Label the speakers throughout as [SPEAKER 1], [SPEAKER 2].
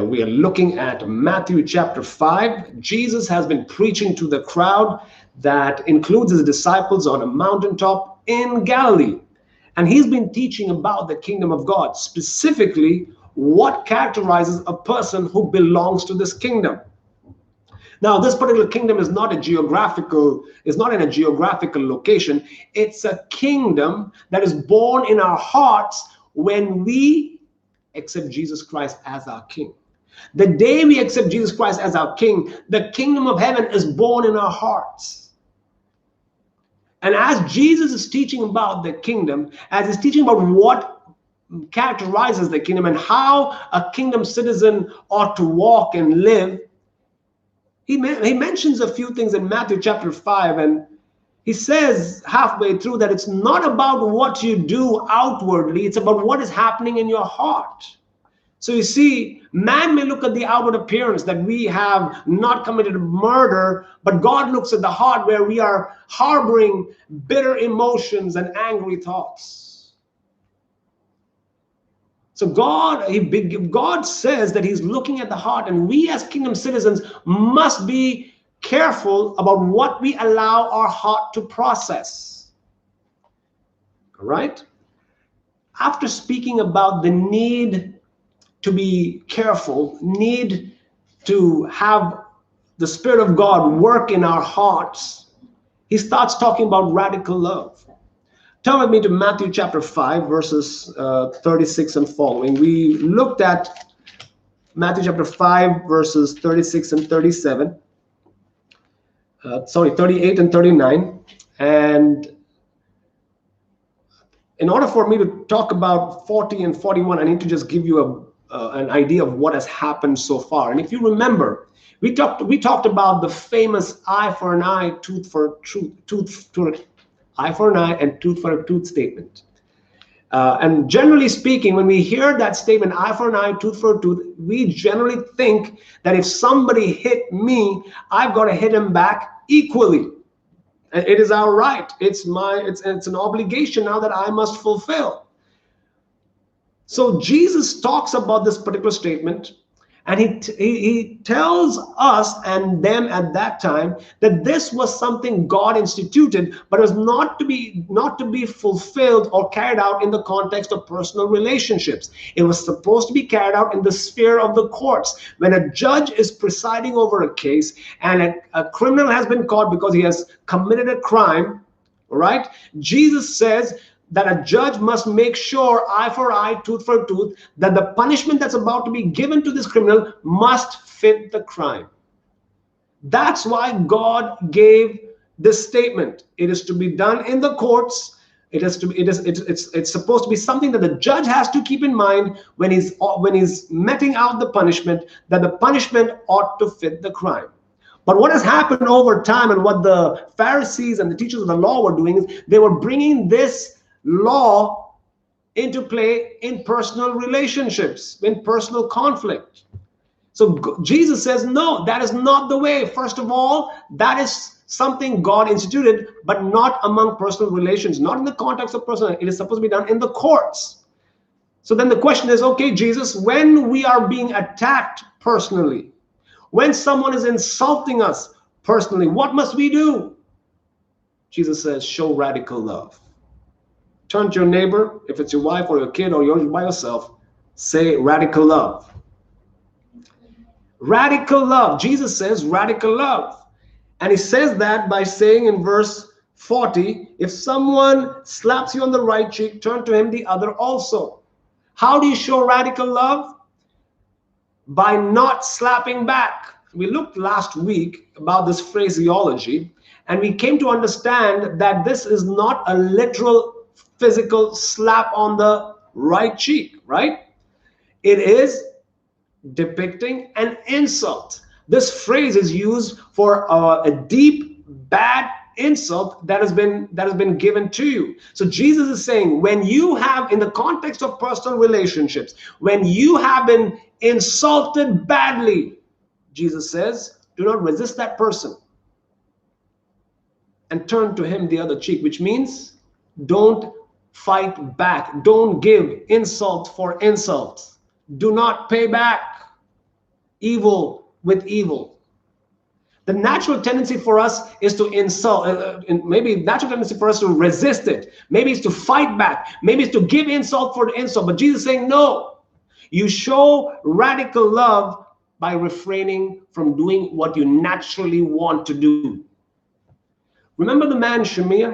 [SPEAKER 1] We are looking at Matthew chapter 5. Jesus has been preaching to the crowd that includes his disciples on a mountaintop in Galilee. And he's been teaching about the kingdom of God, specifically what characterizes a person who belongs to this kingdom. Now, this particular kingdom is not in a geographical location. It's a kingdom that is born in our hearts when we accept Jesus Christ as our King. The day we accept Jesus Christ as our King, the kingdom of heaven is born in our hearts. And as Jesus is teaching about the kingdom, as he's teaching about what characterizes the kingdom and how a kingdom citizen ought to walk and live, he mentions a few things in Matthew chapter 5, and he says halfway through that it's not about what you do outwardly, it's about what is happening in your heart. So you see, man may look at the outward appearance that we have not committed murder, but God looks at the heart where we are harboring bitter emotions and angry thoughts. So God says that he's looking at the heart, and we as kingdom citizens must be careful about what we allow our heart to process. All right? After speaking about the need to be careful, need to have the Spirit of God work in our hearts, he starts talking about radical love. Turn with me to Matthew chapter 5, verses 36 and following. We looked at Matthew chapter 5, verses 36 and 37. 38 and 39. And in order for me to talk about 40 and 41, I need to just give you an idea of what has happened so far. And if you remember, we talked about the famous eye for an eye, tooth for eye for an eye, and tooth for a tooth statement. And generally speaking, when we hear that statement, eye for an eye, tooth for a tooth, we generally think that if somebody hit me, I've got to hit him back equally. It is our right. It's an obligation now that I must fulfill. So Jesus talks about this particular statement, and he tells us and them at that time that this was something God instituted, but it was not to be fulfilled or carried out in the context of personal relationships. It was supposed to be carried out in the sphere of the courts. When a judge is presiding over a case and a criminal has been caught because he has committed a crime, right? Jesus says that a judge must make sure, eye for eye, tooth for tooth, that the punishment that's about to be given to this criminal must fit the crime. That's why God gave this statement. It is to be done in the courts. It's supposed to be something that the judge has to keep in mind when he's meting out the punishment, that the punishment ought to fit the crime. But what has happened over time, and what the Pharisees and the teachers of the law were doing, is they were bringing this law into play in personal relationships, in personal conflict. So Jesus says, no, that is not the way. First of all, that is something God instituted, but not among personal relations, not in the context of personal. It is supposed to be done in the courts. So then the question is, okay, Jesus, when we are being attacked personally, when someone is insulting us personally, what must we do? Jesus says, show radical love. Turn to your neighbor, if it's your wife or your kid or you're by yourself, say radical love. Radical love. Jesus says radical love. And he says that by saying in verse 40, if someone slaps you on the right cheek, turn to him the other also. How do you show radical love? By not slapping back. We looked last week about this phraseology, and we came to understand that this is not a literal physical slap on the right cheek, right? It is depicting an insult. This phrase is used for a deep, bad insult that has been given to you. So Jesus is saying, when you have, in the context of personal relationships, when you have been insulted badly, Jesus says, do not resist that person and turn to him the other cheek, which means don't fight back. Don't give insult for insult. Do not pay back. evil with evil. The natural tendency for us is to insult, maybe natural tendency for us to resist it. Maybe it's to fight back. Maybe it's to give insult for insult. But Jesus is saying, no, you show radical love by refraining from doing what you naturally want to do. Remember the man Shimei?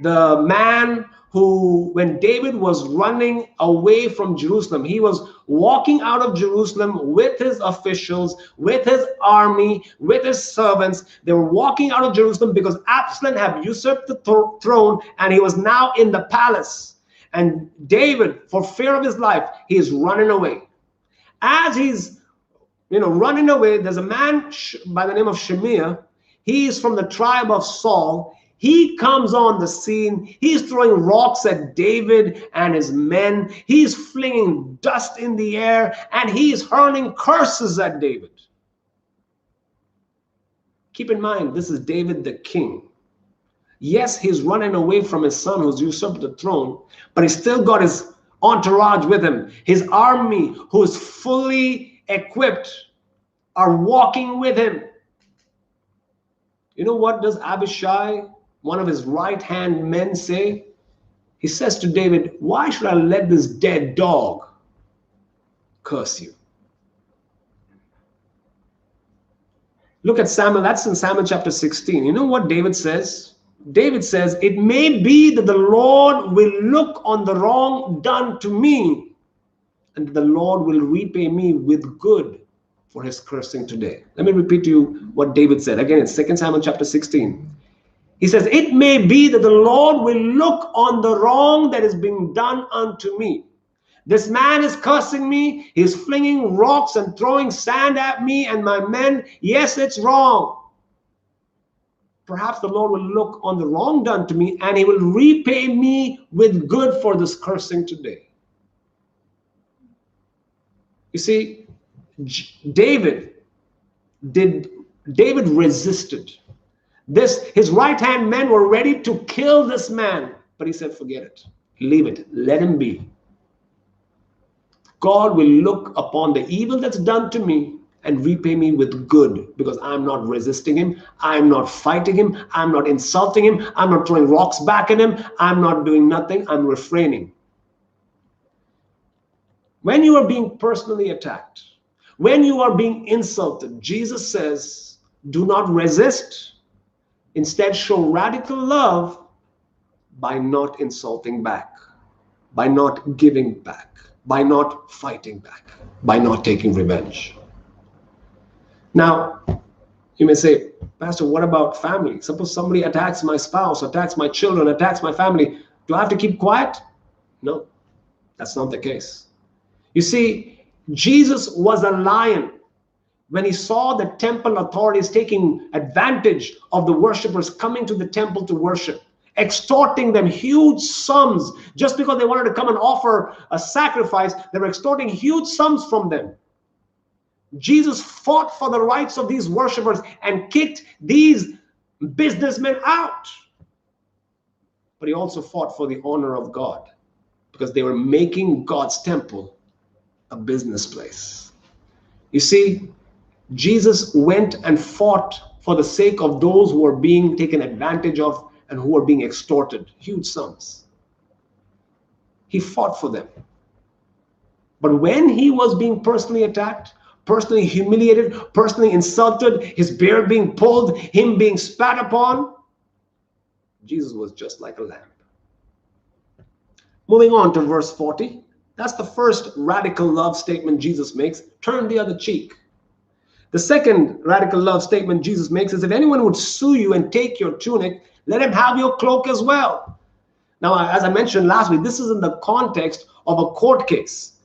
[SPEAKER 1] The man who, when David was running away from Jerusalem, he was walking out of Jerusalem with his officials, with his army, with his servants. They were walking out of Jerusalem because Absalom had usurped the throne and he was now in the palace. And David, for fear of his life, he is running away. As he's running away, there's a man by the name of Shimei. He is from the tribe of Saul. He comes on the scene. He's throwing rocks at David and his men. He's flinging dust in the air, and he's hurling curses at David. Keep in mind, this is David the king. Yes, he's running away from his son who's usurped the throne, but he's still got his entourage with him. His army, who is fully equipped, are walking with him. You know what does Abishai, one of his right-hand men, say? He says to David, why should I let this dead dog curse you? Look at Samuel. That's in Samuel chapter 16. You know what David says? David says, it may be that the Lord will look on the wrong done to me, and the Lord will repay me with good for his cursing today. Let me repeat to you what David said. Again, it's 2 Samuel chapter 16. He says, it may be that the Lord will look on the wrong that is being done unto me. This man is cursing me. He's flinging rocks and throwing sand at me and my men. Yes, it's wrong. Perhaps the Lord will look on the wrong done to me and he will repay me with good for this cursing today. You see, David resisted. His right-hand men were ready to kill this man, but he said, forget it. Leave it. Let him be. God will look upon the evil that's done to me and repay me with good, because I'm not resisting him. I'm not fighting him. I'm not insulting him. I'm not throwing rocks back at him. I'm not doing nothing. I'm refraining. When you are being personally attacked, when you are being insulted, Jesus says, do not resist. Instead, show radical love by not insulting back, by not giving back, by not fighting back, by not taking revenge. Now, you may say, Pastor, what about family? Suppose somebody attacks my spouse, attacks my children, attacks my family. Do I have to keep quiet? No, that's not the case. You see, Jesus was a lion. When he saw the temple authorities taking advantage of the worshipers coming to the temple to worship, extorting them huge sums just because they wanted to come and offer a sacrifice, they were extorting huge sums from them. Jesus fought for the rights of these worshipers and kicked these businessmen out. But he also fought for the honor of God, because they were making God's temple a business place. You see, Jesus went and fought for the sake of those who were being taken advantage of and who were being extorted huge sums. He fought for them. But when he was being personally attacked, personally humiliated, personally insulted, his beard being pulled, him being spat upon, Jesus was just like a lamb. Moving on to verse 40. That's the first radical love statement Jesus makes. Turn the other cheek. The second radical love statement Jesus makes is, if anyone would sue you and take your tunic, let him have your cloak as well. Now, as I mentioned last week, this is in the context of a court case.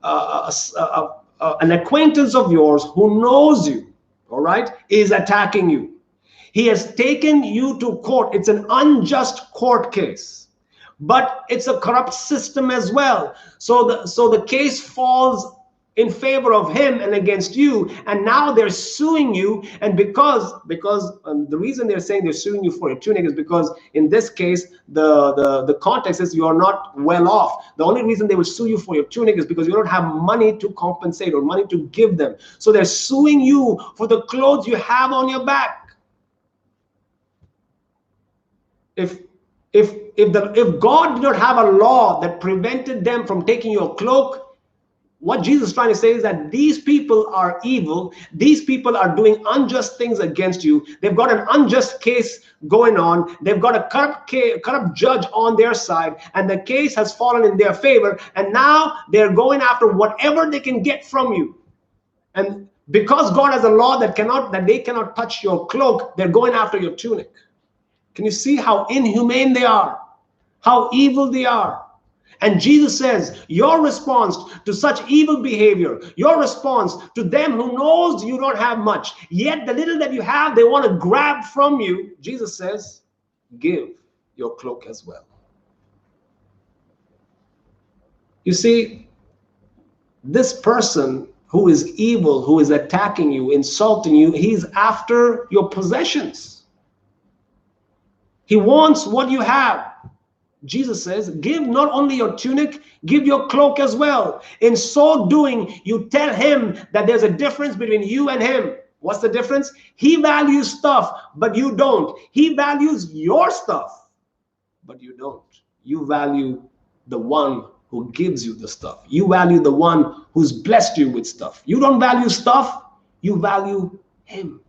[SPEAKER 1] An acquaintance of yours who knows you, all right, is attacking you. He has taken you to court. It's an unjust court case, but it's a corrupt system as well. So the case falls in favor of him and against you, and now they're suing you. And because the reason they're saying they're suing you for your tunic is because in this case the context is you are not well off. The only reason they will sue you for your tunic is because you don't have money to compensate or money to give them. So they're suing you for the clothes you have on your back. If God did not have a law that prevented them from taking your cloak, what Jesus is trying to say is that these people are evil. These people are doing unjust things against you. They've got an unjust case going on. They've got a corrupt judge on their side, and the case has fallen in their favor. And now they're going after whatever they can get from you. And because God has a law that they cannot touch your cloak, they're going after your tunic. Can you see how inhumane they are? How evil they are? And Jesus says, your response to such evil behavior, your response to them who knows you don't have much, yet the little that you have, they want to grab from you. Jesus says, give your cloak as well. You see, this person who is evil, who is attacking you, insulting you, he's after your possessions. He wants what you have. Jesus says, give not only your tunic, give your cloak as well. In so doing, you tell him that there's a difference between you and him. What's the difference? He values stuff, but you don't. He values your stuff, but you don't. You value the one who gives you the stuff. You value the one who's blessed you with stuff. You don't value stuff, you value him.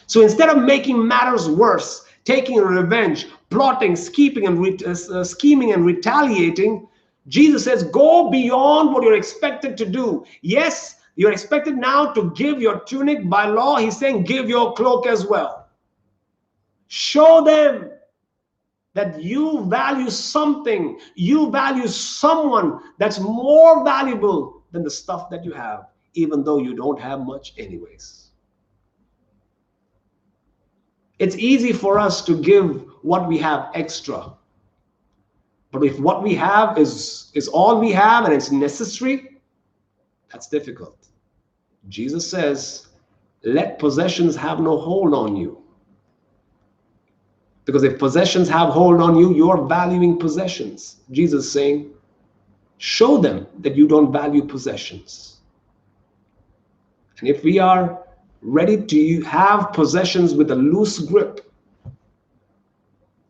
[SPEAKER 1] So instead of making matters worse, taking revenge, plotting, scheming, and retaliating, Jesus says, go beyond what you're expected to do. Yes, you're expected now to give your tunic by law. He's saying, give your cloak as well. Show them that you value something. You value someone that's more valuable than the stuff that you have, even though you don't have much anyways. It's easy for us to give what we have extra. But if what we have is all we have and it's necessary, that's difficult. Jesus says, let possessions have no hold on you. Because if possessions have hold on you, you're valuing possessions. Jesus is saying, show them that you don't value possessions. And if we are ready to have possessions with a loose grip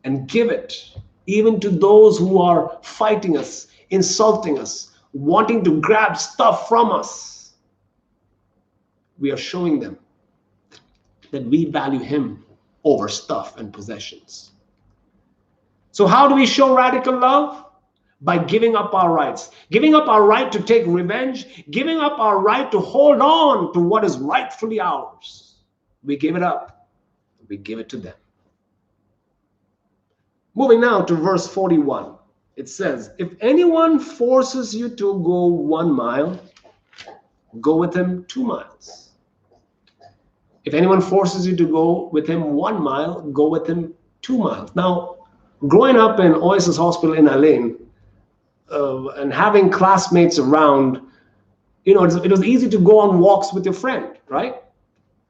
[SPEAKER 1] and give it even to those who are fighting us, insulting us, wanting to grab stuff from us, we are showing them that we value him over stuff and possessions. So how do we show radical love? By giving up our rights, giving up our right to take revenge, giving up our right to hold on to what is rightfully ours. We give it up. We give it to them. Moving now to verse 41. It says, if anyone forces you to go 1 mile, go with him 2 miles. If anyone forces you to go with him 1 mile, go with him 2 miles. Now, growing up in Oasis Hospital in Alain, and having classmates around, it was easy to go on walks with your friend, right?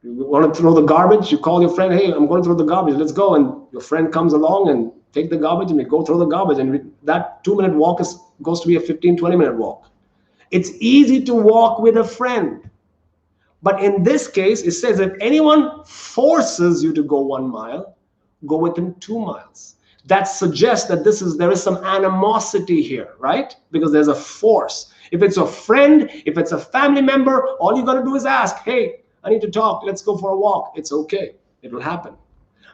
[SPEAKER 1] You want to throw the garbage, you call your friend, hey, I'm going to throw the garbage, let's go. And your friend comes along and take the garbage and we go throw the garbage. And that 2-minute walk goes to be a 15-20-minute walk. It's easy to walk with a friend. But in this case, it says if anyone forces you to go 1 mile, go with him 2 miles. That suggests that there is some animosity here, right? Because there's a force. If it's a friend, if it's a family member, all you got to do is ask, hey, I need to talk. Let's go for a walk. It's okay. It will happen.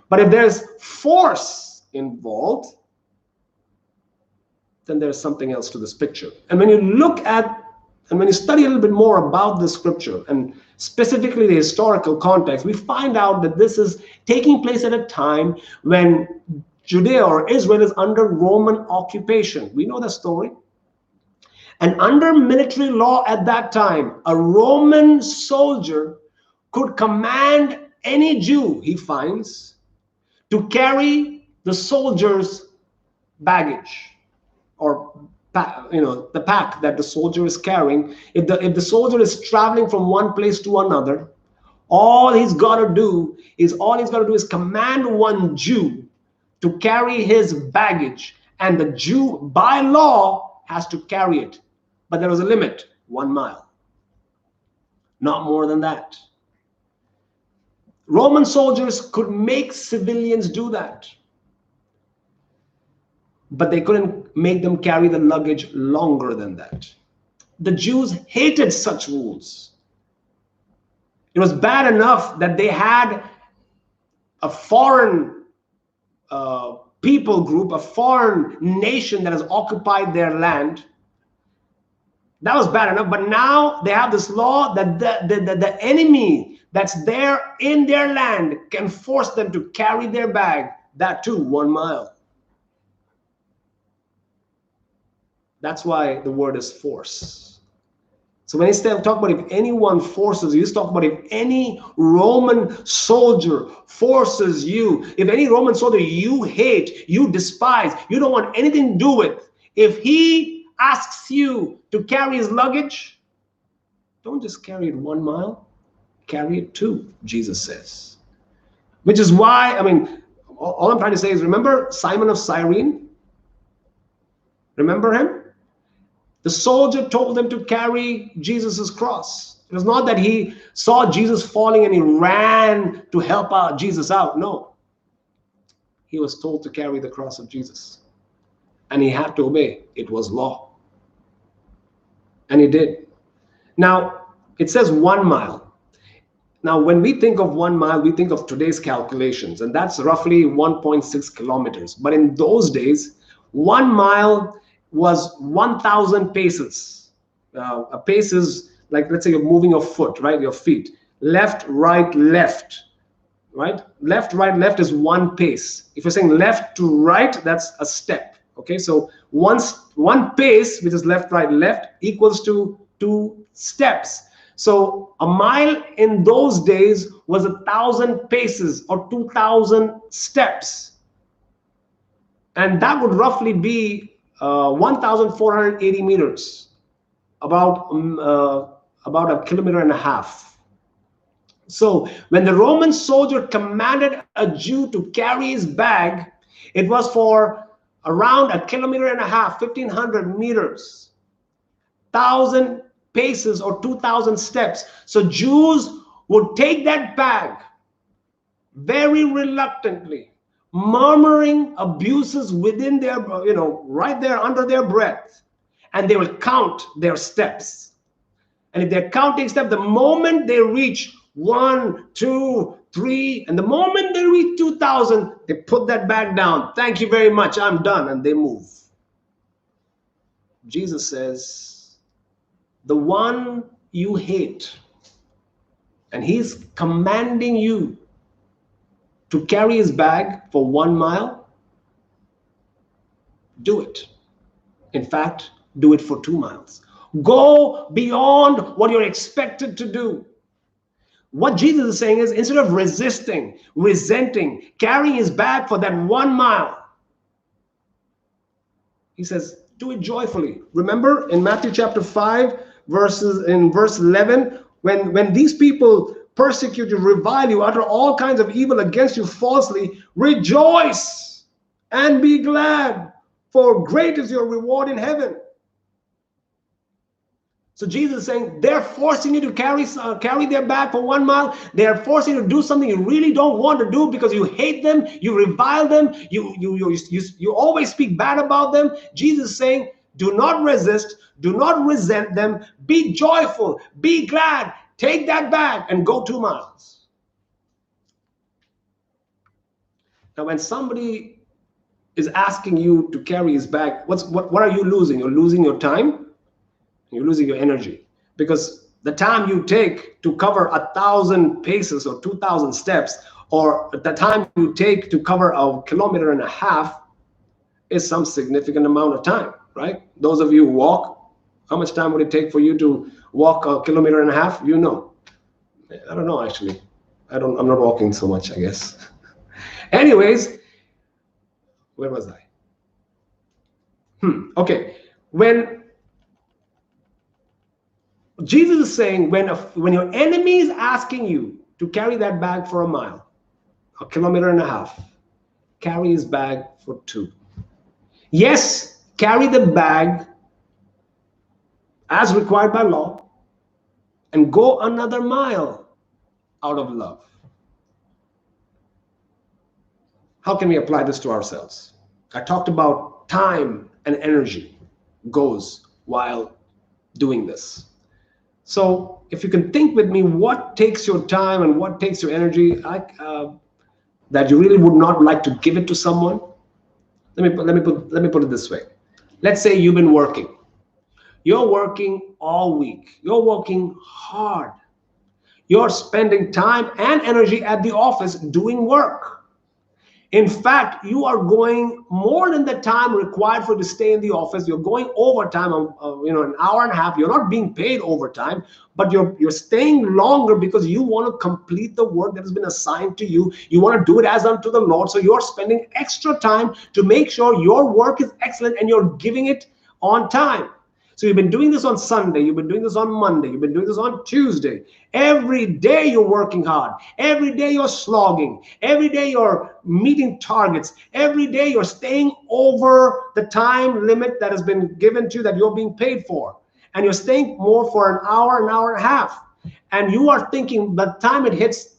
[SPEAKER 1] But if there's force involved, then there's something else to this picture. And when you when you study a little bit more about the scripture and specifically the historical context, we find out that this is taking place at a time when Judea or Israel is under Roman occupation. We know the story. And under military law at that time, a Roman soldier could command any Jew he finds to carry the soldier's baggage or the pack that the soldier is carrying. If the soldier is traveling from one place to another, all he's got to do is command one Jew to carry his baggage, and the Jew by law has to carry it. But there was a limit, 1 mile, not more than that. Roman soldiers could make civilians do that, but they couldn't make them carry the luggage longer than that. The Jews hated such rules. It was bad enough that they had a foreign people group, a foreign nation that has occupied their land. That was bad enough, but now they have this law that the enemy that's there in their land can force them to carry their bag, that too 1 mile. That's why the word is force. So when instead of talk about if anyone forces you, just talk about if any Roman soldier forces you, if any Roman soldier you hate, you despise, you don't want anything to do with, if he asks you to carry his luggage, don't just carry it 1 mile, carry it 2, Jesus says. Which is why, I mean, all I'm trying to say is, remember Simon of Cyrene? Remember him? The soldier told him to carry Jesus's cross. It was not that he saw Jesus falling and he ran to help out Jesus out. No. He was told to carry the cross of Jesus. And he had to obey. It was law. And he did. Now, it says 1 mile. Now, when we think of 1 mile, we think of today's calculations, and that's roughly 1.6 kilometers. But in those days, 1 mile was 1,000 paces. A pace is like, let's say you're moving your foot, right? Your feet. Left, right, left. Right? Left, right, left is 1 pace. If you're saying left to right, that's a step. Okay, so one pace, which is left, right, left, equals to 2 steps. So a mile in those days was 1,000 paces or 2,000 steps. And that would roughly be 1,480 meters, about 1.5 kilometers. So when the Roman soldier commanded a Jew to carry his bag, it was for around 1.5 kilometers, 1,500 meters, 1,000 paces or 2,000 steps. So Jews would take that bag very reluctantly, murmuring abuses within their, right there under their breath, and they will count their steps. And if they're counting steps, the moment they reach 1, 2, 3, and the moment they reach 2,000, they put that bag down. Thank you very much, I'm done, and they move. Jesus says, the one you hate, and he's commanding you to carry his bag for 1 mile, do it. In fact, do it for 2 miles. Go beyond what you're expected to do. What Jesus is saying is, instead of resisting, resenting, carrying his bag for that 1 mile, he says, do it joyfully. Remember in Matthew chapter 5, verse 11, when these people persecute you, revile you, utter all kinds of evil against you falsely, rejoice and be glad, for great is your reward in heaven. So Jesus is saying they're forcing you to carry their bag for 1 mile. They're forcing you to do something you really don't want to do because you hate them, you revile them, you always speak bad about them. Jesus is saying, do not resist, do not resent them, be joyful, be glad, take that bag and go 2 miles. Now, when somebody is asking you to carry his bag, what are you losing? You're losing your time. You're losing your energy, because the time you take to cover 1,000 paces or 2,000 steps, or the time you take to cover 1.5 kilometers is some significant amount of time, right? Those of you who walk, how much time would it take for you to walk 1.5 kilometers? You know, I don't know, actually. I'm not walking so much, I guess. Anyways, where was I? Okay. When Jesus is saying, when your enemy is asking you to carry that bag for a mile, a kilometer and a half, carry his bag for 2. Yes, carry the bag as required by law and go another mile out of love. How can we apply this to ourselves? I talked about time and energy goes while doing this. So if you can think with me, what takes your time and what takes your energy that you really would not like to give it to someone? Let me put it this way. Let's say you've been working. You're working all week. You're working hard. You're spending time and energy at the office doing work. In fact, you are going more than the time required for you to stay in the office. You're going overtime, an hour and a half. You're not being paid overtime, but you're staying longer because you want to complete the work that has been assigned to you. You want to do it as unto the Lord. So you're spending extra time to make sure your work is excellent and you're giving it on time. So you've been doing this on Sunday, you've been doing this on Monday, you've been doing this on Tuesday. Every day you're working hard. Every day you're slogging. Every day you're meeting targets. Every day you're staying over the time limit that has been given to you, that you're being paid for. And you're staying more for an hour and a half. And you are thinking by the time it hits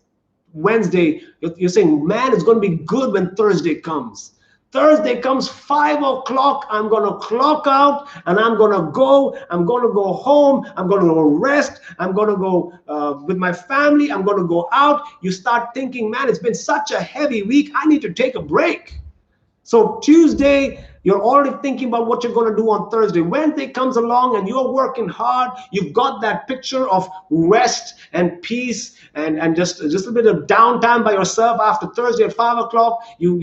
[SPEAKER 1] Wednesday, you're saying, man, it's going to be good when Thursday comes. Thursday comes 5 o'clock, I'm going to clock out and I'm going to go home, I'm going to go rest, I'm going to go with my family, I'm going to go out. You start thinking, man, it's been such a heavy week, I need to take a break. So Tuesday, you're already thinking about what you're going to do on Thursday. Wednesday comes along and you're working hard. You've got that picture of rest and peace and just a little bit of downtime by yourself after Thursday at 5 o'clock. You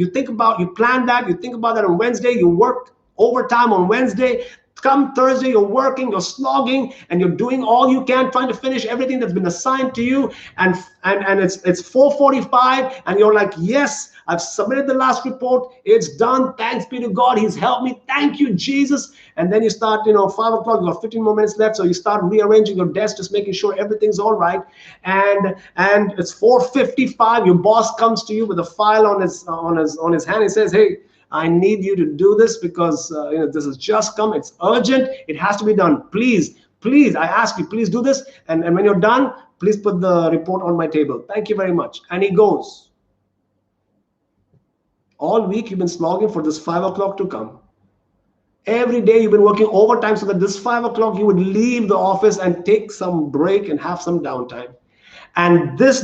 [SPEAKER 1] plan that, you think about that on Wednesday. You work overtime on Wednesday. Come Thursday, you're working, you're slogging, and you're doing all you can, trying to finish everything that's been assigned to you. And it's 4:45, and you're like, yes, I've submitted the last report. It's done. Thanks be to God. He's helped me. Thank you, Jesus. And then you start, 5 o'clock, you got 15 more minutes left. So you start rearranging your desk, just making sure everything's all right. And it's 4:55. Your boss comes to you with a file on his hand. He says, hey, I need you to do this because this has just come. It's urgent. It has to be done. Please, I ask you, please do this. And when you're done, please put the report on my table. Thank you very much. And he goes. All week you've been slogging for this 5 o'clock to come. Every day you've been working overtime so that this 5 o'clock you would leave the office and take some break and have some downtime. And this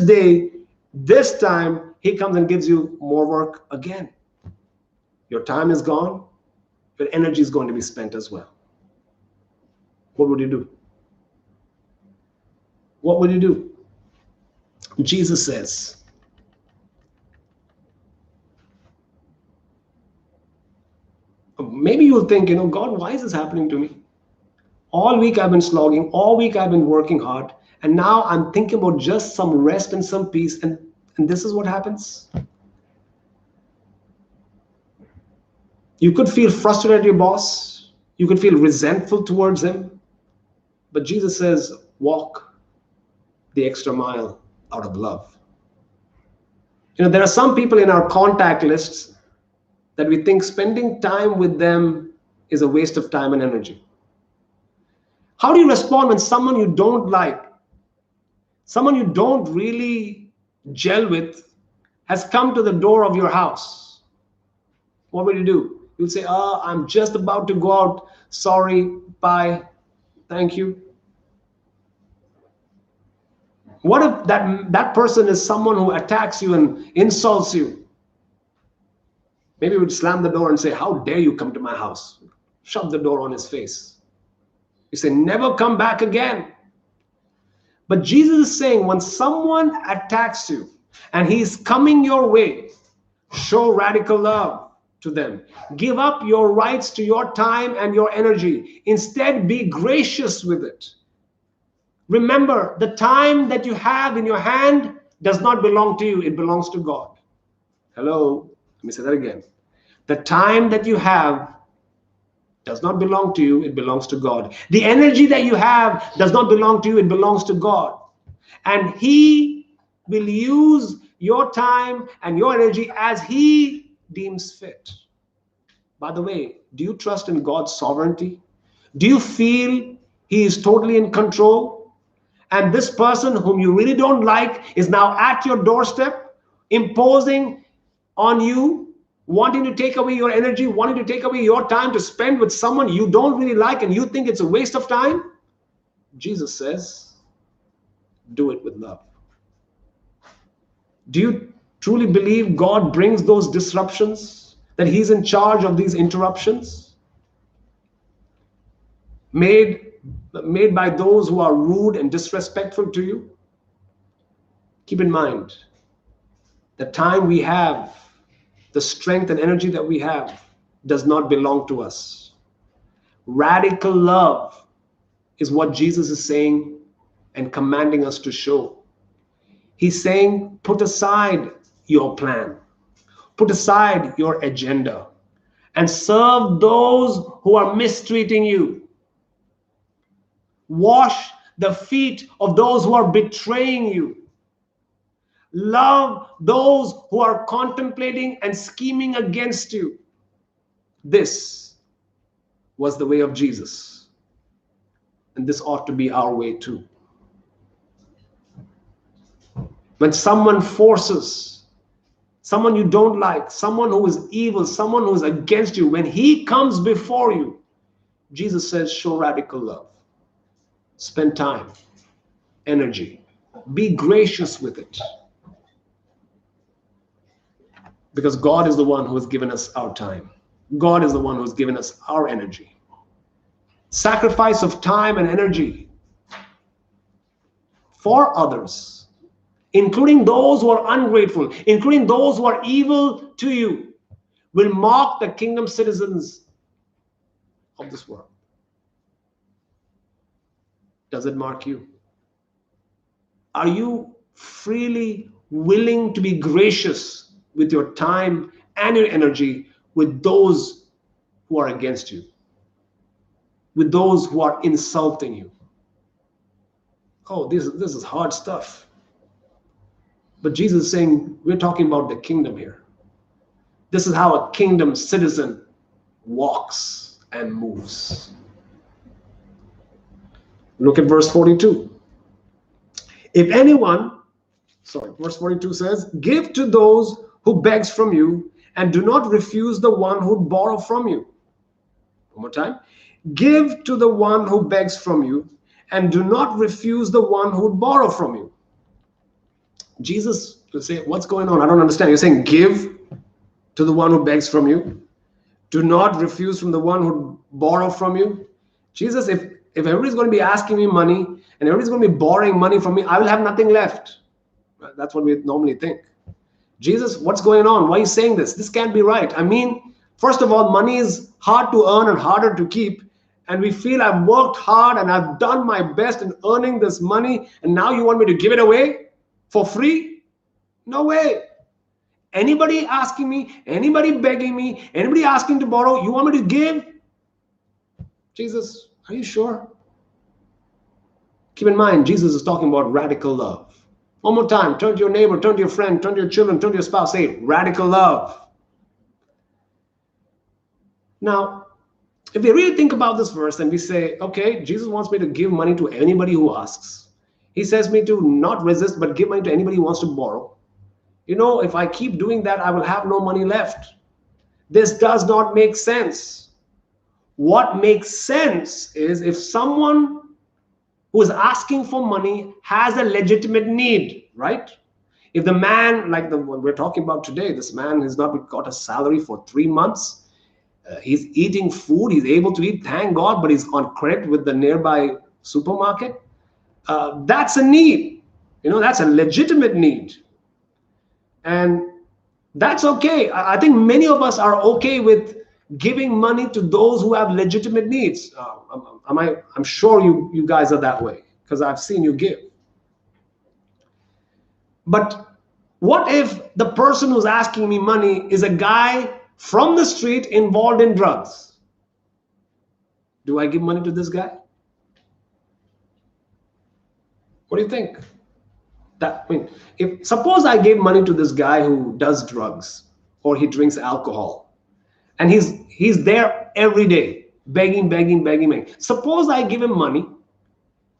[SPEAKER 1] time, he comes and gives you more work again. Your time is gone. Your energy is going to be spent as well. What would you do? What would you do? Jesus says, maybe you'll think, God, why is this happening to me? All week I've been slogging. All week I've been working hard. And now I'm thinking about just some rest and some peace. And this is what happens. You could feel frustrated at your boss. You could feel resentful towards him. But Jesus says, walk the extra mile out of love. There are some people in our contact lists that we think spending time with them is a waste of time and energy. How do you respond when someone you don't like, someone you don't really gel with, has come to the door of your house? What will you do? You'll say, I'm just about to go out. Sorry, bye, thank you. What if that person is someone who attacks you and insults you? Maybe you would slam the door and say, how dare you come to my house? Shut the door on his face. You say, never come back again. But Jesus is saying, when someone attacks you and he's coming your way, show radical love to them. Give up your rights to your time and your energy. Instead, be gracious with it. Remember, the time that you have in your hand does not belong to you. It belongs to God. Hello? Let me say that again. The time that you have Does not belong to you, it belongs to God. The energy that you have does not belong to you, it belongs to God. And He will use your time and your energy as He deems fit. By the way, do you trust in God's sovereignty? Do you feel He is totally in control? And this person whom you really don't like is now at your doorstep, imposing on you, wanting to take away your energy, wanting to take away your time to spend with someone you don't really like and you think it's a waste of time? Jesus says, do it with love. Do you truly believe God brings those disruptions, that He's in charge of these interruptions made by those who are rude and disrespectful to you? Keep in mind, the time we have, the strength and energy that we have does not belong to us. Radical love is what Jesus is saying and commanding us to show. He's saying, put aside your plan, put aside your agenda, and serve those who are mistreating you. Wash the feet of those who are betraying you. Love those who are contemplating and scheming against you. This was the way of Jesus. And this ought to be our way too. When someone forces, someone you don't like, someone who is evil, someone who is against you, when he comes before you, Jesus says, show radical love. Spend time, energy. Be gracious with it. Because God is the one who has given us our time. God is the one who has given us our energy. Sacrifice of time and energy for others, including those who are ungrateful, including those who are evil to you, will mark the kingdom citizens of this world. Does it mark you? Are you freely willing to be gracious with your time and your energy with those who are against you, with those who are insulting you? Oh, this is hard stuff. But Jesus is saying, we're talking about the kingdom here. This is how a kingdom citizen walks and moves. Look at verse 42. If anyone, verse 42 says, give to those who begs from you, and do not refuse the one who borrow from you. One more time. Give to the one who begs from you, and do not refuse the one who borrow from you. Jesus will say, what's going on? I don't understand. You're saying give to the one who begs from you. Do not refuse from the one who borrow from you. Jesus, if everybody's going to be asking me money and everybody's going to be borrowing money from me, I will have nothing left. That's what we normally think. Jesus, what's going on? Why are you saying this? This can't be right. I mean, first of all, money is hard to earn and harder to keep. And we feel I've worked hard and I've done my best in earning this money. And now you want me to give it away for free? No way. Anybody asking me, anybody begging me, anybody asking to borrow, you want me to give? Jesus, are you sure? Keep in mind, Jesus is talking about radical love. One more time, turn to your neighbor, turn to your friend, turn to your children, turn to your spouse, say radical love. Now, if we really think about this verse and we say, okay, Jesus wants me to give money to anybody who asks. He says me to not resist, but give money to anybody who wants to borrow. You know, if I keep doing that, I will have no money left. This does not make sense. What makes sense is if someone who is asking for money has a legitimate need, right? If the man, like the one we're talking about today, this man has not got a salary for 3 months, he's eating food, he's able to eat, thank God, but he's on credit with the nearby supermarket. That's a need. You know, that's a legitimate need. And that's okay. I think many of us are okay with giving money to those who have legitimate needs. I'm sure you guys are that way because I've seen you give. But what if the person who's asking me money is a guy from the street involved in drugs? Do I give money to this guy? What do you think? If suppose I gave money to this guy who does drugs or he drinks alcohol, and he's there every day begging, begging, begging, begging. Suppose I give him money.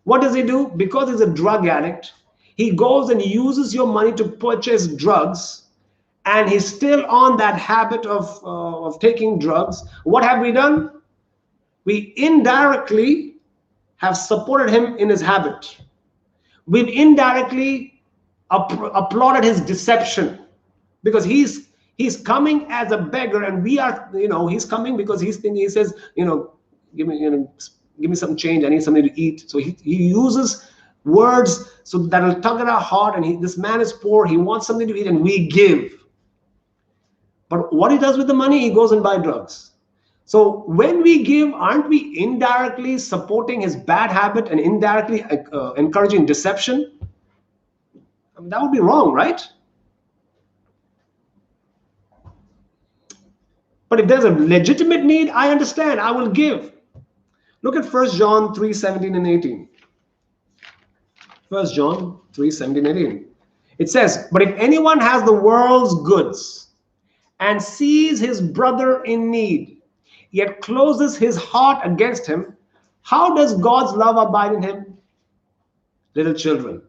[SPEAKER 1] What does he do? Because he's a drug addict, he goes and uses your money to purchase drugs, and he's still on that habit of taking drugs. What have we done? We indirectly have supported him in his habit. We've indirectly applauded his deception, because he's coming as a beggar, and we are, he's coming because he's thinking, he says, give me some change, I need something to eat. So he uses words so that'll tug at our heart, and this man is poor, he wants something to eat, and we give. But what he does with the money, he goes and buys drugs. So when we give, aren't we indirectly supporting his bad habit and indirectly encouraging deception? I mean, that would be wrong, right? But if there's a legitimate need, I understand, I will give. Look at 1 John 3:17 and 18. 1 John 3:17 and 18. It says, but if anyone has the world's goods and sees his brother in need, yet closes his heart against him, how does God's love abide in him? Little children,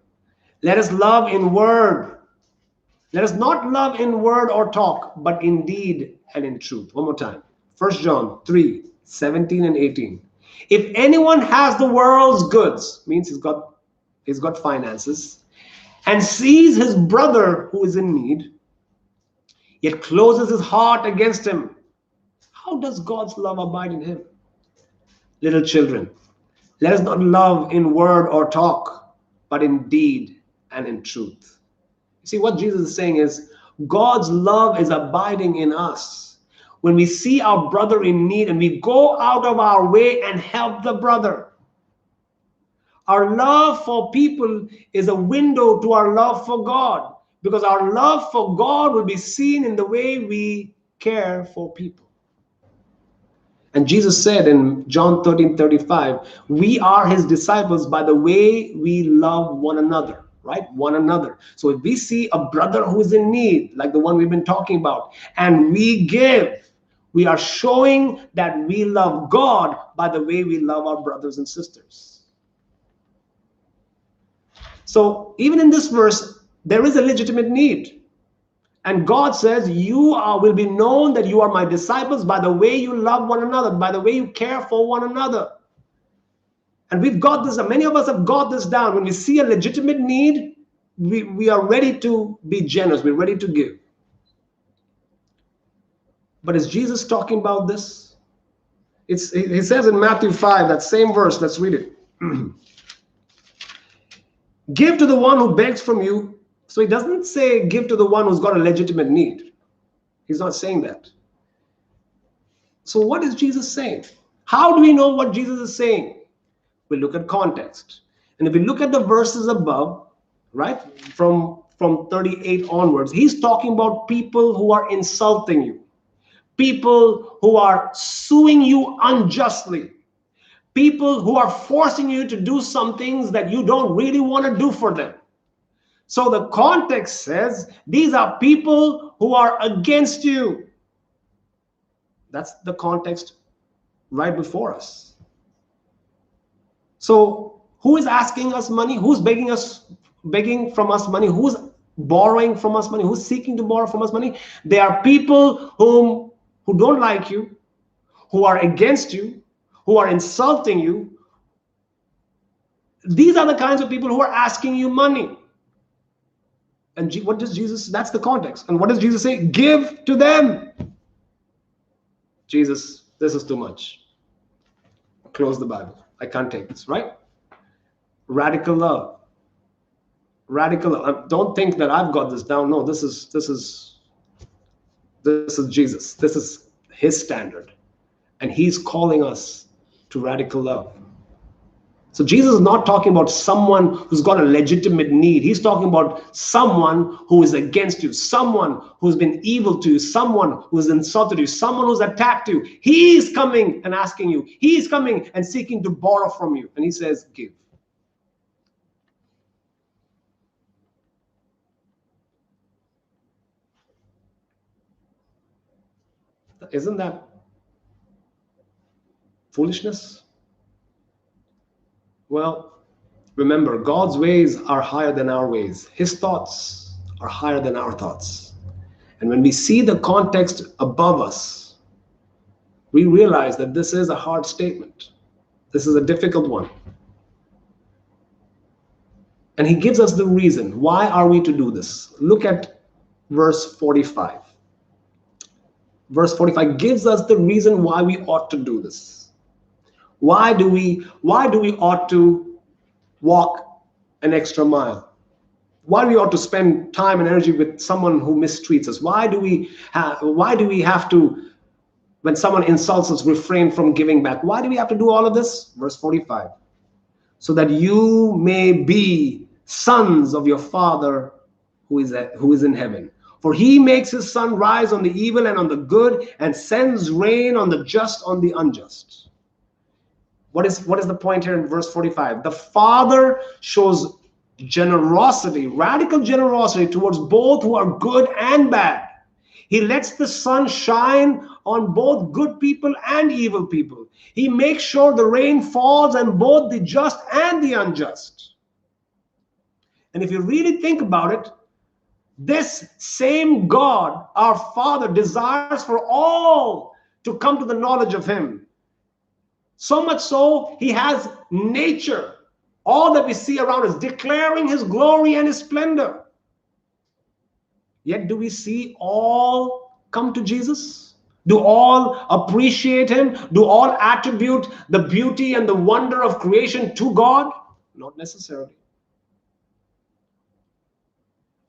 [SPEAKER 1] let us love in word. Let us not love in word or talk, but in deed and in truth. One more time. 1 John 3:17 and 18. If anyone has the world's goods, means he's got finances, and sees his brother who is in need, yet closes his heart against him, how does God's love abide in him? Little children, let us not love in word or talk, but in deed and in truth. You see, what Jesus is saying is, God's love is abiding in us. When we see our brother in need and we go out of our way and help the brother. Our love for people is a window to our love for God, because our love for God will be seen in the way we care for people. And Jesus said in John 13:35, we are his disciples by the way we love one another, right? One another. So if we see a brother who is in need, like the one we've been talking about, and we give, we are showing that we love God by the way we love our brothers and sisters. So even in this verse, there is a legitimate need. And God says, will be known that you are my disciples by the way you love one another, by the way you care for one another. And we've got this, many of us have got this down. When we see a legitimate need, we are ready to be generous. We're ready to give. But is Jesus talking about this? He says in Matthew 5, that same verse, let's read it. Give to the one who begs from you. So he doesn't say give to the one who's got a legitimate need. He's not saying that. So what is Jesus saying? How do we know what Jesus is saying? We look at context. And if we look at the verses above, right, from 38 onwards, he's talking about people who are insulting you, people who are suing you unjustly, people who are forcing you to do some things that you don't really want to do for them. So the context says these are people who are against you. That's the context right before us. So who is asking us money? Who's begging from us money? Who's borrowing from us money? Who's seeking to borrow from us money? They are people who don't like you, who are against you, who are insulting you. These are the kinds of people who are asking you money. And what does Jesus, that's the context. And what does Jesus say? Give to them. Jesus, this is too much. Close the Bible. I can't take this, right? Radical love. Radical love. Don't think that I've got this down. No, this is Jesus. This is his standard. And he's calling us to radical love. So Jesus is not talking about someone who's got a legitimate need. He's talking about someone who is against you, someone who's been evil to you, someone who's insulted you, someone who's attacked you. He's coming and asking you. He's coming and seeking to borrow from you. And he says, give. Isn't that foolishness? Well, remember, God's ways are higher than our ways. His thoughts are higher than our thoughts. And when we see the context above us, we realize that this is a hard statement. This is a difficult one. And he gives us the reason. Why are we to do this? Look at verse 45. Verse 45 gives us the reason why we ought to do this. Why do we ought to walk an extra mile? Why do we ought to spend time and energy with someone who mistreats us? Why do we have to, when someone insults us, refrain from giving back? Why do we have to do all of this? Verse 45. So that you may be sons of your Father who is in heaven. For he makes his sun rise on the evil and on the good, and sends rain on the just, on the unjust. What is the point here in verse 45? The Father shows generosity, radical generosity towards both who are good and bad. He lets the sun shine on both good people and evil people. He makes sure the rain falls on both the just and the unjust. And if you really think about it, this same God, our Father, desires for all to come to the knowledge of him. So much so, he has nature, all that we see around us, declaring his glory and his splendor. Yet do we see all come to Jesus? Do all appreciate him? Do all attribute the beauty and the wonder of creation to God? Not necessarily.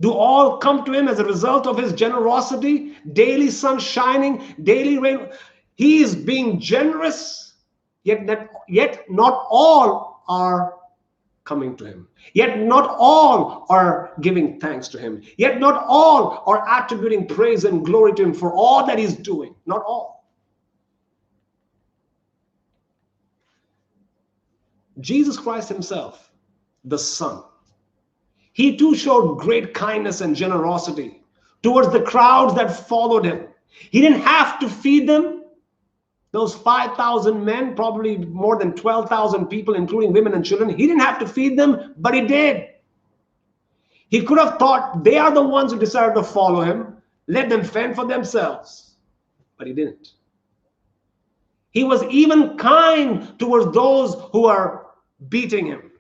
[SPEAKER 1] Do all come to him as a result of his generosity? Daily sun shining, daily rain. He is being generous, yet not all are coming to him. Yet not all are giving thanks to him. Yet not all are attributing praise and glory to him for all that he's doing. Not all. Jesus Christ himself, the Son, he too showed great kindness and generosity towards the crowds that followed him. He didn't have to feed them. Those 5,000 men, probably more than 12,000 people, including women and children, he didn't have to feed them, but he did. He could have thought they are the ones who decided to follow him, let them fend for themselves, but he didn't. He was even kind towards those who are beating him,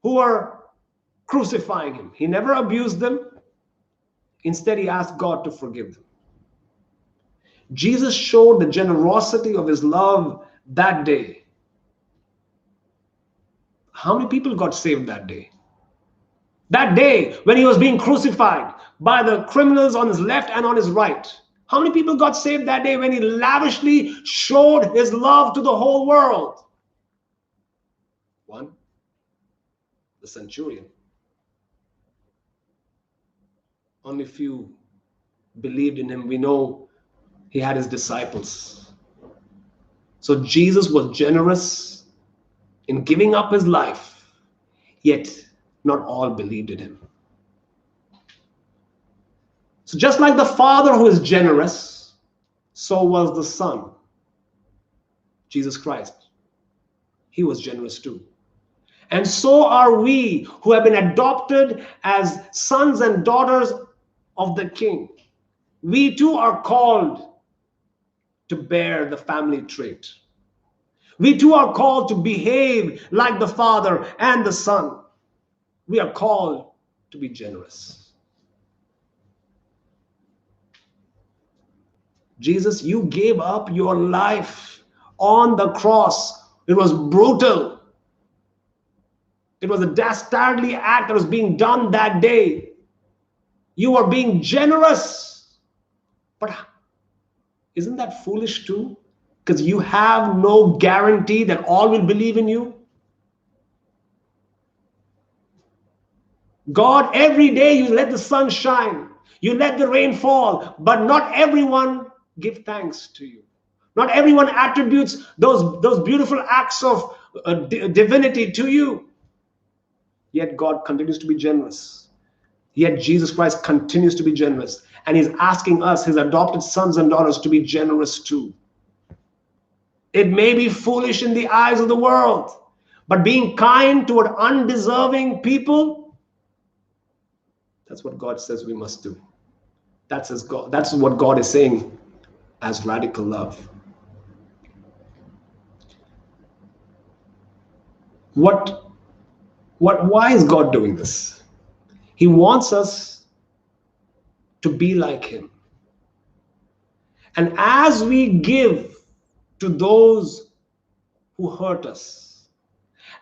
[SPEAKER 1] who are crucifying him. He never abused them. Instead, he asked God to forgive them. Jesus showed the generosity of his love that day. How many people got saved that day? That day when he was being crucified by the criminals on his left and on his right. How many people got saved that day when he lavishly showed his love to the whole world? One, the centurion. Only few believed in him. We know he had his disciples. So Jesus was generous in giving up his life, yet not all believed in him. So just like the Father who is generous, so was the Son, Jesus Christ. He was generous too. And so are we who have been adopted as sons and daughters of the King. We too are called to bear the family trait. We too are called to behave like the Father and the Son. We are called to be generous. Jesus, you gave up your life on the cross. It was brutal. It was a dastardly act that was being done that day. You were being generous. But isn't that foolish too? Because you have no guarantee that all will believe in you. God, every day you let the sun shine, you let the rain fall, but not everyone give thanks to you. Not everyone attributes those beautiful acts of divinity to you. Yet God continues to be generous. Yet Jesus Christ continues to be generous. And he's asking us, his adopted sons and daughters, to be generous too. It may be foolish in the eyes of the world, but being kind toward undeserving people, that's what God says we must do. That's what God is saying as radical love. Why is God doing this? He wants us to be like him. And as we give to those who hurt us,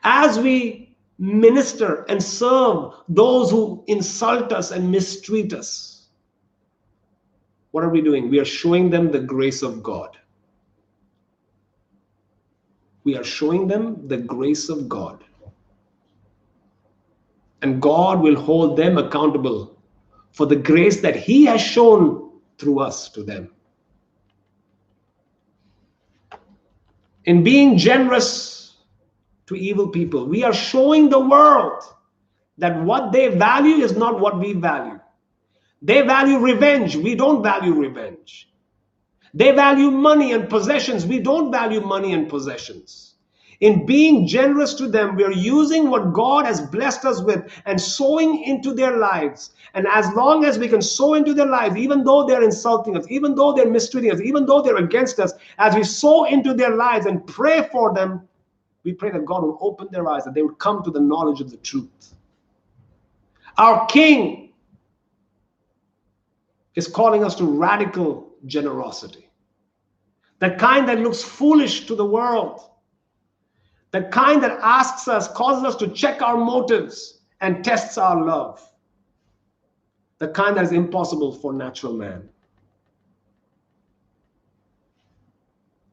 [SPEAKER 1] as we minister and serve those who insult us and mistreat us, what are we doing? We are showing them the grace of God. We are showing them the grace of God. And God will hold them accountable for the grace that he has shown through us to them. In being generous to evil people, we are showing the world that what they value is not what we value. They value revenge. We don't value revenge. They value money and possessions. We don't value money and possessions. In being generous to them, we are using what God has blessed us with and sowing into their lives. And as long as we can sow into their lives, even though they're insulting us, even though they're mistreating us, even though they're against us, as we sow into their lives and pray for them, we pray that God will open their eyes, that they would come to the knowledge of the truth. Our King is calling us to radical generosity. The kind that looks foolish to the world. The kind that asks us, causes us to check our motives and tests our love. The kind that is impossible for natural man.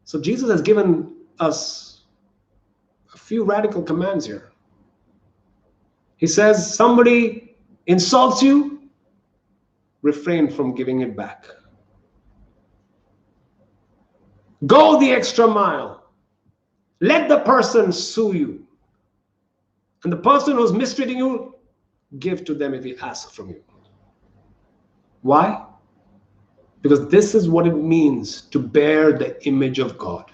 [SPEAKER 1] So Jesus has given us a few radical commands here. He says, somebody insults you, refrain from giving it back. Go the extra mile. Let the person sue you. And the person who's mistreating you, give to them if he asks from you. Why? Because this is what it means to bear the image of God.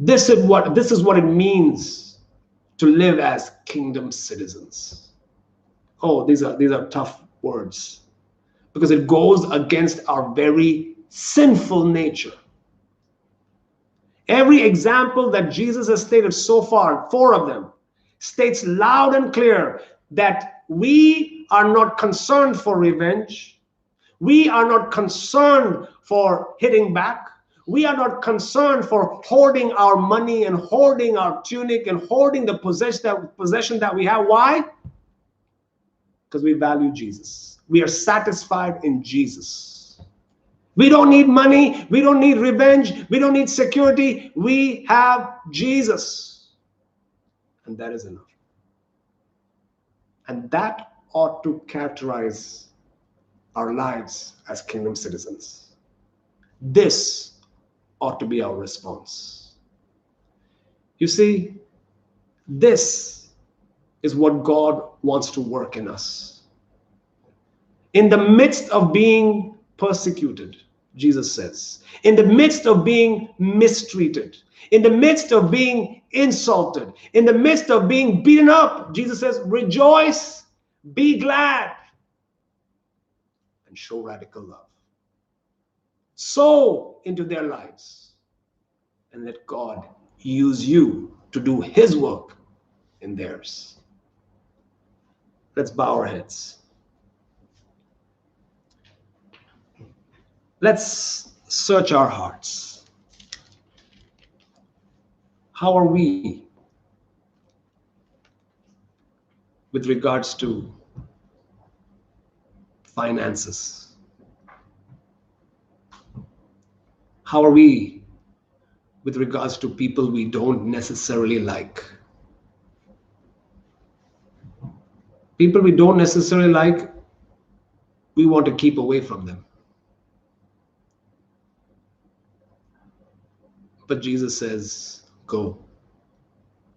[SPEAKER 1] This is what it means to live as kingdom citizens. Oh, these are tough words, because it goes against our very sinful nature. Every example that Jesus has stated so far, 4 of them, states loud and clear that we are not concerned for revenge. We are not concerned for hitting back. We are not concerned for hoarding our money and hoarding our tunic and hoarding the possession that we have. Why? Because we value Jesus. We are satisfied in Jesus. We don't need money. We don't need revenge. We don't need security. We have Jesus. And that is enough. And that ought to characterize our lives as kingdom citizens. This ought to be our response. You see, this is what God wants to work in us. In the midst of being persecuted, Jesus says, in the midst of being mistreated, in the midst of being insulted, in the midst of being beaten up, Jesus says, rejoice, be glad, and show radical love. Sow into their lives and let God use you to do his work in theirs. Let's bow our heads. Let's search our hearts. How are we with regards to finances? How are we with regards to people we don't necessarily like? People we don't necessarily like, we want to keep away from them. But Jesus says, go,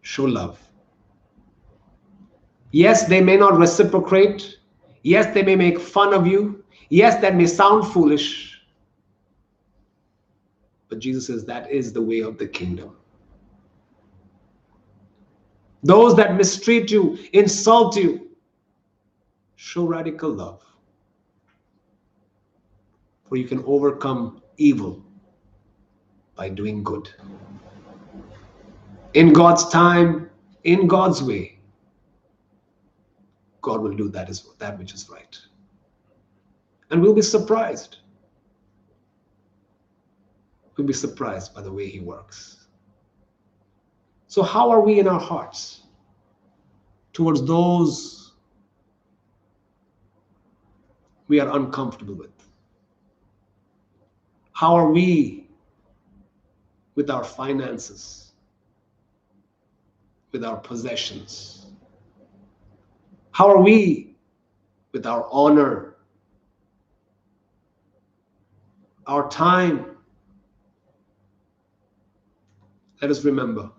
[SPEAKER 1] show love. Yes, they may not reciprocate. Yes, they may make fun of you. Yes, that may sound foolish. But Jesus says that is the way of the kingdom. Those that mistreat you, insult you, show radical love. For you can overcome evil by doing good. In God's time, in God's way, God will do that which is right. And we'll be surprised. We'll be surprised by the way he works. So how are we in our hearts towards those we are uncomfortable with? How are we with our finances, with our possessions? How are we with our honor, our time? Let us remember,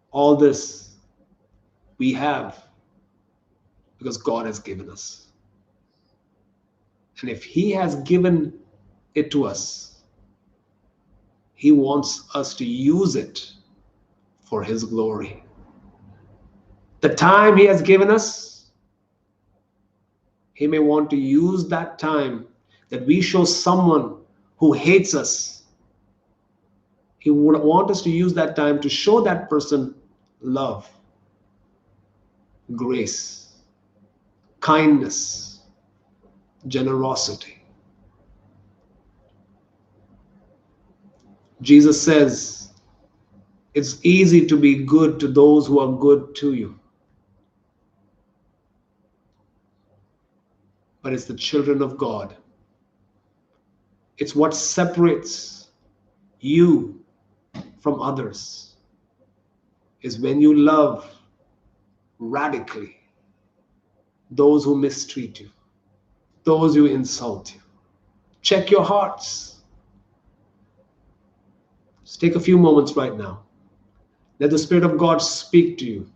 [SPEAKER 1] all this we have because God has given us. And if he has given it to us, he wants us to use it for his glory. The time he has given us, he may want to use that time that we show someone who hates us. He would want us to use that time to show that person love, grace, kindness, generosity. Jesus says, it's easy to be good to those who are good to you. But it's the children of God. It's what separates you from others, is when you love radically those who mistreat you, those who insult you. Check your hearts. Just take a few moments right now. Let the Spirit of God speak to you.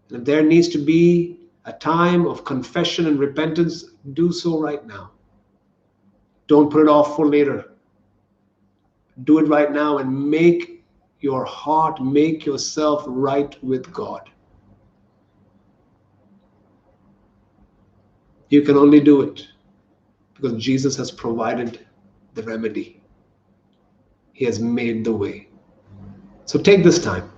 [SPEAKER 1] And if there needs to be a time of confession and repentance, do so right now. Don't put it off for later. Do it right now and make your heart, make yourself right with God. You can only do it because Jesus has provided the remedy. He has made the way. So take this time.